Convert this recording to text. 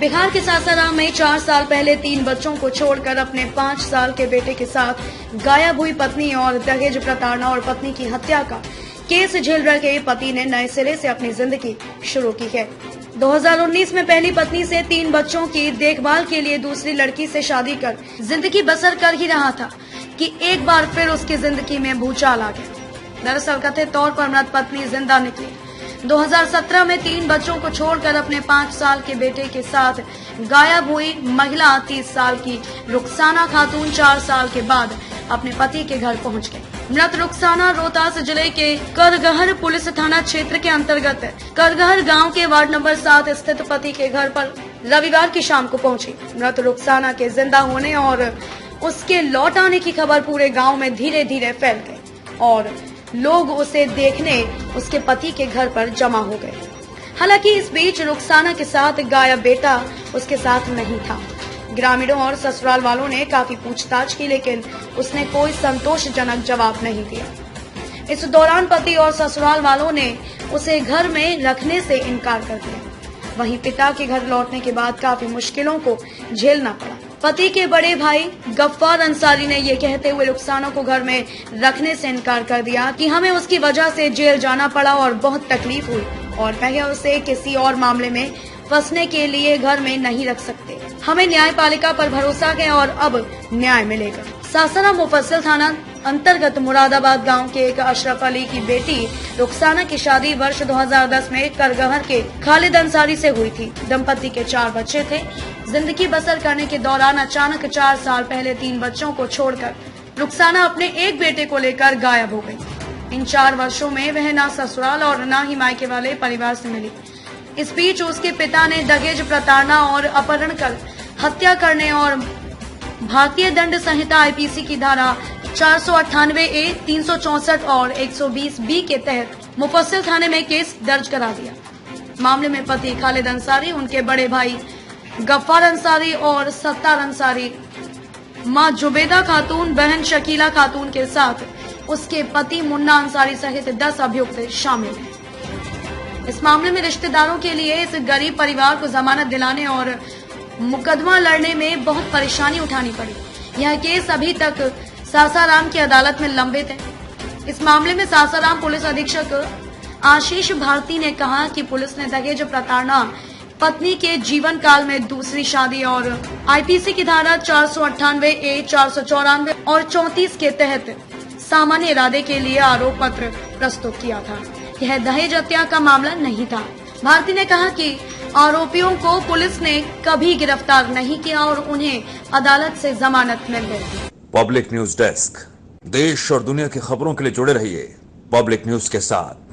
बिहार के सासाराम में 4 साल पहले 3 बच्चों को छोड़कर अपने 5 साल के बेटे के साथ गायब हुई पत्नी और दहेज प्रताड़ना और पत्नी की हत्या का केस झेल रहे पति ने नए सिरे से अपनी जिंदगी शुरू की है। 2019 में पहली पत्नी से 3 बच्चों की देखभाल के लिए दूसरी लड़की से शादी कर जिंदगी बसर कर ही रहा था कि एक बार फिर उसकी जिंदगी में भूचाल आ गया। दरअसल कथित तौर पर मृत पत्नी जिंदा निकली। 2017 में 3 बच्चों को छोड़कर अपने 5 साल के बेटे के साथ गायब हुई महिला 30 साल की रुखसाना खातून 4 साल के बाद अपने पति के घर पहुंच गई। मृत रुखसाना रोहतास जिले के करगहर पुलिस थाना क्षेत्र के अंतर्गत करगहर गांव के वार्ड नंबर 7 स्थित पति के घर पर रविवार की शाम को पहुंची। मृत रुखसाना के जिंदा होने और उसके लौट आने की खबर पूरे गांव में धीरे धीरे फैल गई और लोग उसे देखने उसके पति के घर पर जमा हो गए। हालांकि इस बीच रुखसाना के साथ गायब बेटा उसके साथ नहीं था। ग्रामीणों और ससुराल वालों ने काफी पूछताछ की, लेकिन उसने कोई संतोषजनक जवाब नहीं दिया। इस दौरान पति और ससुराल वालों ने उसे घर में रखने से इनकार कर दिया। वहीं पिता के घर लौटने के बाद काफी मुश्किलों को झेलना पड़ा। पति के बड़े भाई गफ्फार अंसारी ने ये कहते हुए रुखसाना को घर में रखने से इनकार कर दिया कि हमें उसकी वजह से जेल जाना पड़ा और बहुत तकलीफ हुई और मैं उसे किसी और मामले में फंसने के लिए घर में नहीं रख सकते। हमें न्यायपालिका पर भरोसा है और अब न्याय मिलेगा। सासाराम मुफस्सिल थाना अंतर्गत मुरादाबाद गांव के एक अशरफ अली की बेटी रुखसाना की शादी वर्ष 2010 में करगहर के खालिद अंसारी से हुई थी। दंपति के 4 बच्चे थे। जिंदगी बसर करने के दौरान अचानक 4 साल पहले 3 बच्चों को छोड़कर रुखसाना अपने एक बेटे को लेकर गायब हो गई। इन 4 वर्षों में वह न ससुराल और न ही मायके वाले परिवार से मिली। इस बीच उसके पिता ने दहेज प्रताड़ना और अपहरण कर हत्या करने और भारतीय दंड संहिता आईपीसी की धारा 498A, 364 और 120B के तहत मुफस्सिल थाने में केस दर्ज करा दिया। मामले में पति खालिद अंसारी, उनके बड़े भाई गफ्फार अंसारी और सत्तार अंसारी, मां जुबेदा खातून, बहन शकीला खातून के साथ उसके पति मुन्ना अंसारी सहित 10 अभियुक्त शामिल हैं। इस मामले में रिश्तेदारों के लिए इस गरीब परिवार को जमानत दिलाने और मुकदमा लड़ने में बहुत परेशानी उठानी पड़ी। यह केस अभी तक सासाराम की अदालत में लंबित है। इस मामले में सासाराम पुलिस अधीक्षक आशीष भारती ने कहा कि पुलिस ने दहेज प्रताड़ना, पत्नी के जीवन काल में दूसरी शादी और आईपीसी की धारा 498A, 494 और 34 के तहत सामान्य इरादे के लिए आरोप पत्र प्रस्तुत किया था। यह दहेज हत्या का मामला नहीं था। भारती ने कहा कि आरोपियों को पुलिस ने कभी गिरफ्तार नहीं किया और उन्हें अदालत से जमानत मिल गई। पब्लिक न्यूज डेस्क, देश और दुनिया की खबरों के लिए जुड़े रहिए पब्लिक न्यूज के साथ।